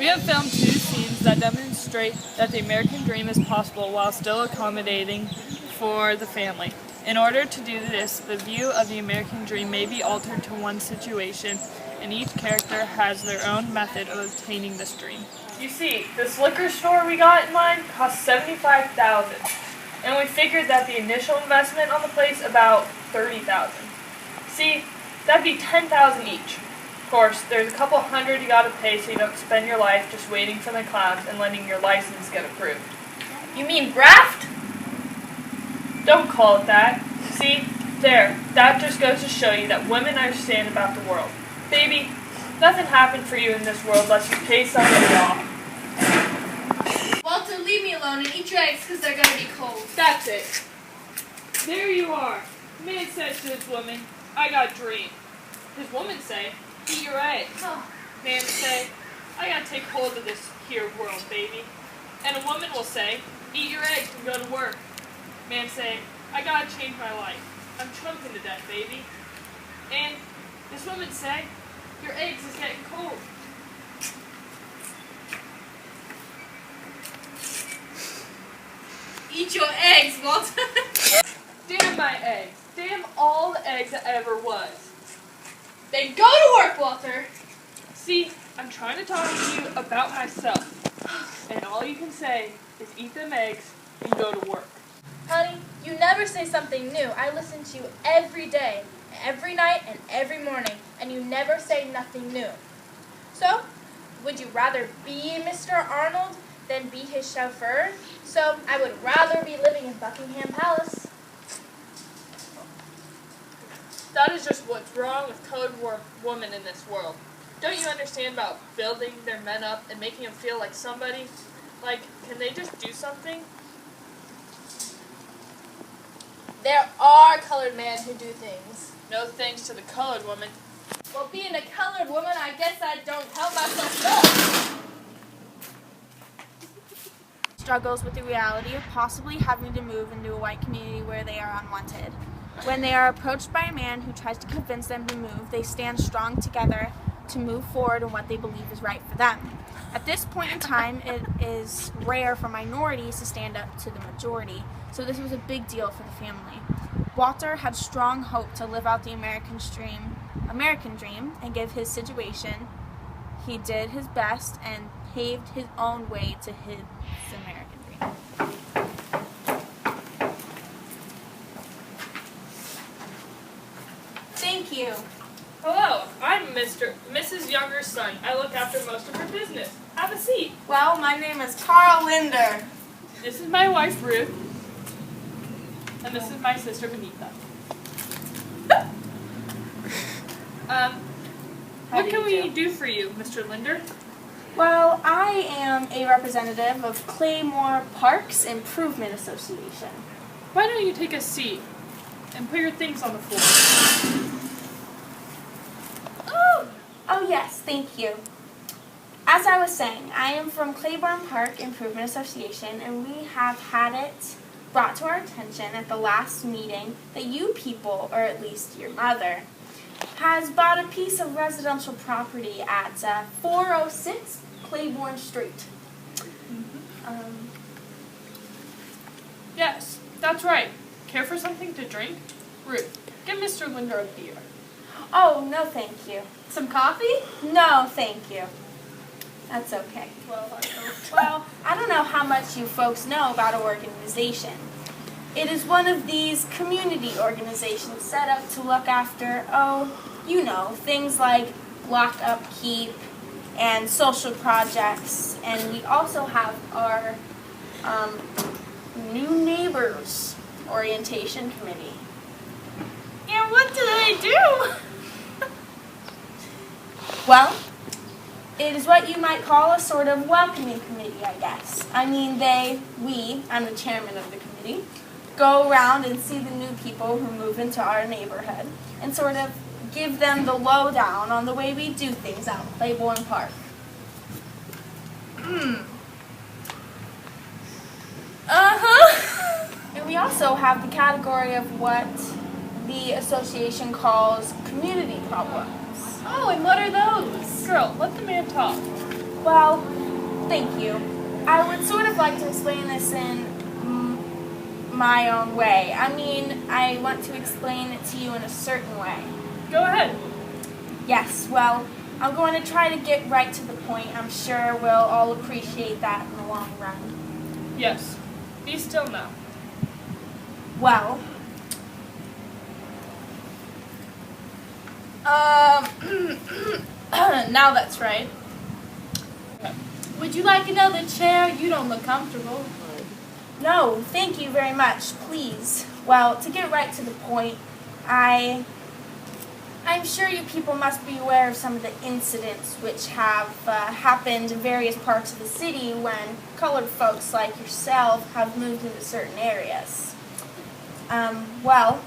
have filmed 2 scenes that demonstrate that the American dream is possible while still accommodating for the family. In order to do this, the view of the American dream may be altered to one situation, and each character has their own method of obtaining this dream. You see, this liquor store we got in mind cost $75,000, and we figured that the initial investment on the place about $30,000. See, that'd be $10,000 each. Of course, there's a couple hundred you gotta pay so you don't spend your life just waiting for the clowns and letting your license get approved. You mean graft? Don't call it that. See, there, that just goes to show you that women understand about the world. Baby, nothing happened for you in this world unless you pay somebody off. Walter, leave me alone and eat your eggs because they're going to be cold. That's it. There you are. Man says to his woman, I got a dream. His woman say, eat your eggs. Oh. Man say, I gotta take hold of this here world, baby. And a woman will say, eat your eggs and go to work. Man say, I gotta change my life. I'm choking to death, baby. And this woman say, your eggs is getting cold. Eat your eggs, Walter. Damn my eggs. Damn all the eggs that ever was. Then go to work, Walter. See, I'm trying to talk to you about myself. And all you can say is eat them eggs and go to work. Honey, you never say something new. I listen to you every day, every night, and every morning, and you never say nothing new. So, would you rather be Mr. Arnold than be his chauffeur? So, I would rather be living in Buckingham Palace. That is just what's wrong with colored women in this world. Don't you understand about building their men up and making them feel like somebody? Like, can they just do something? There are colored men who do things. No thanks to the colored woman. Well, being a colored woman, I guess I don't help myself much. Struggles with the reality of possibly having to move into a white community where they are unwanted. When they are approached by a man who tries to convince them to move, they stand strong together to move forward in what they believe is right for them. At this point in time, it is rare for minorities to stand up to the majority, so this was a big deal for the family. Walter had strong hope to live out the American dream and give his situation. He did his best and paved his own way to his American dream. Thank you. Hello, I'm Mrs. Younger's son. I look after most of her business. Have a seat. Well, my name is Carl Linder. This is my wife, Ruth. And this is my sister, Benita. What can we do for you, Mr. Linder? Well, I am a representative of Claymore Parks Improvement Association. Why don't you take a seat and put your things on the floor? Oh yes, thank you. As I was saying, I am from Claiborne Park Improvement Association, and we have had it brought to our attention at the last meeting that you people, or at least your mother, has bought a piece of residential property at 406 Claiborne Street. Yes, that's right. Care for something to drink? Ruth, get Mr. Linder a beer. Oh, no thank you. Some coffee? No, thank you. That's okay. Well, I don't know how much you folks know about our organization. It is one of these community organizations set up to look after, things like block upkeep and social projects. And we also have our New Neighbors Orientation Committee. And what do they do? Well, it is what you might call a sort of welcoming committee, I guess. I mean, I'm the chairman of the committee, go around and see the new people who move into our neighborhood and sort of give them the lowdown on the way we do things out in Claiborne Park. And we also have the category of what the association calls community problems. Oh, and what are those? girl, let the man talk. Well, thank you. I would sort of like to explain this in my own way. I mean, I want to explain it to you in a certain way. Go ahead. Yes, well, I'm going to try to get right to the point. I'm sure we'll all appreciate that in the long run. Yes. Be still now. Well, now that's right. Would you like another chair? You don't look comfortable. no, thank you very much, please. Well, to get right to the point, I'm sure you people must be aware of some of the incidents which have happened in various parts of the city when colored folks like yourself have moved into certain areas. Well,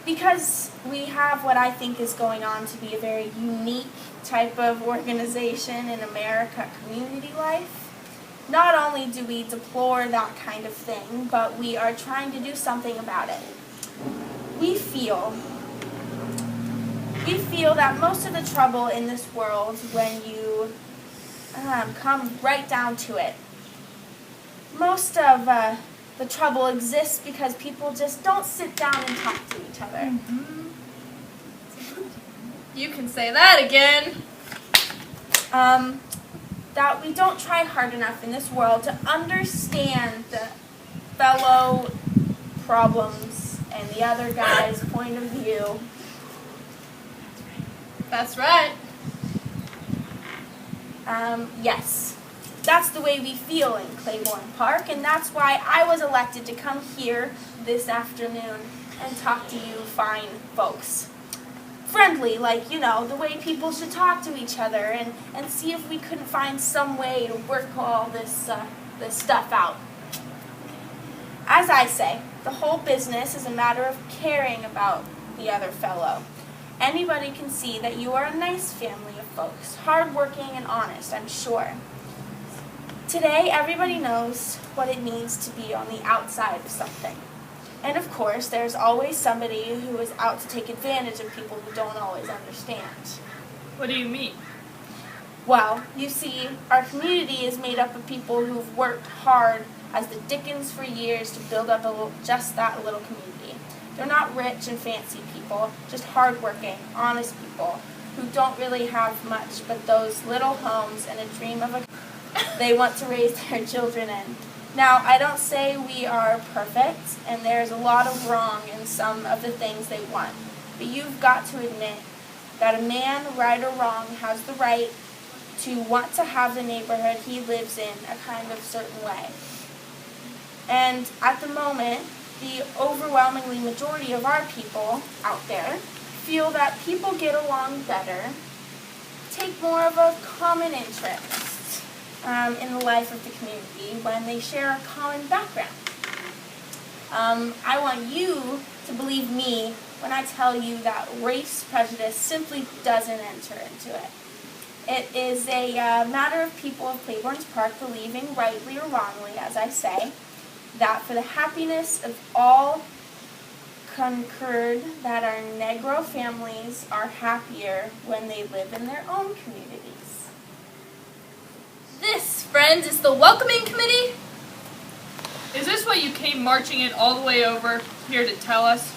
because we have what I think is going on to be a very unique type of organization in America, community life, not only do we deplore that kind of thing, but we are trying to do something about it. We feel that most of the trouble in this world, when you come right down to it, most of the trouble exists because people just don't sit down and talk to each other. Mm-hmm. You can say that again. That we don't try hard enough in this world to understand the fellow problems and the other guy's point of view. That's right. Yes, that's the way we feel in Claiborne Park, and that's why I was elected to come here this afternoon and talk to you fine folks. Friendly, like, you know, the way people should talk to each other, and see if we couldn't find some way to work all this stuff out. As I say, the whole business is a matter of caring about the other fellow. Anybody can see that you are a nice family of folks, hardworking and honest, I'm sure. Today, everybody knows what it means to be on the outside of something. And of course, there's always somebody who is out to take advantage of people who don't always understand. What do you mean? Well, you see, our community is made up of people who've worked hard as the dickens for years to build up just that little community. They're not rich and fancy people, just hardworking, honest people who don't really have much but those little homes and a dream of a they want to raise their children in. Now, I don't say we are perfect, and there's a lot of wrong in some of the things they want, but you've got to admit that a man, right or wrong, has the right to want to have the neighborhood he lives in a kind of certain way. And at the moment, the overwhelmingly majority of our people out there feel that people get along better, take more of a common interest in the life of the community when they share a common background. I want you to believe me when I tell you that race prejudice simply doesn't enter into it. It is a matter of people of Claiborne Park believing, rightly or wrongly, as I say, that for the happiness of all concurred that our Negro families are happier when they live in their own communities. This, friends, is the welcoming committee. Is this what you came marching in all the way over here to tell us?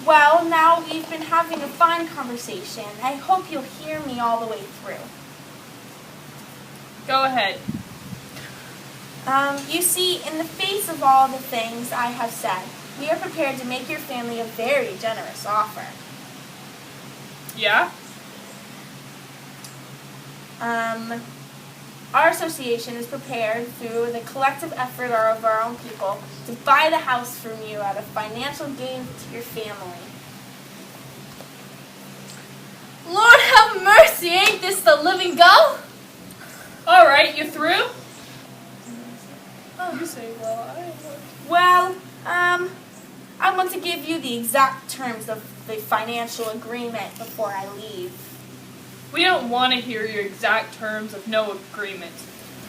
Well, now we've been having a fine conversation. I hope you'll hear me all the way through. Go ahead. You see, in the face of all the things I have said, we are prepared to make your family a very generous offer. Yeah? Our association is prepared, through the collective effort of our own people, to buy the house from you at a financial gain to your family. Lord have mercy, ain't this the living go? All right, you through? You say, Well, I want to give you the exact terms of the financial agreement before I leave. We don't want to hear your exact terms of no agreement.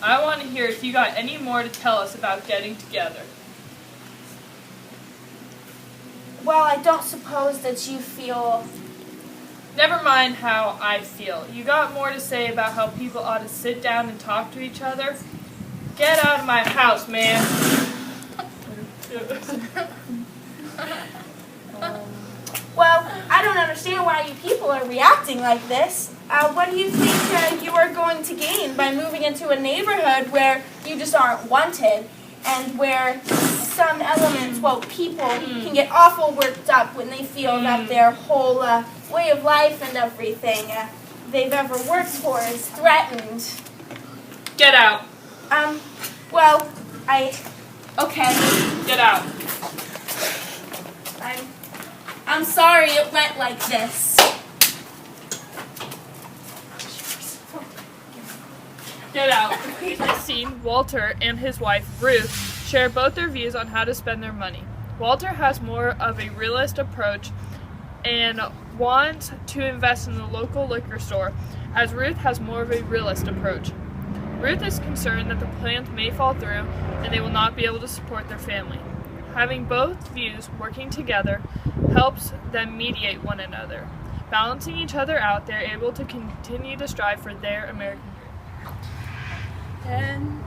I want to hear if you got any more to tell us about getting together. Well, I don't suppose that you feel Never mind how I feel. You got more to say about how people ought to sit down and talk to each other? Get out of my house, man. Well, I don't understand why you people are reacting like this. What do you think you are going to gain by moving into a neighborhood where you just aren't wanted and where some elements, well, people can get awful worked up when they feel that their whole way of life and everything they've ever worked for is threatened? Get out. Well, okay. Get out. I'm sorry it went like this. Get out. In this scene, Walter and his wife, Ruth, share both their views on how to spend their money. Walter has more of a realist approach and wants to invest in the local liquor store, as Ruth has more of a realist approach. Ruth is concerned that the plans may fall through and they will not be able to support their family. Having both views working together helps them mediate one another. Balancing each other out, they are able to continue to strive for their American dream.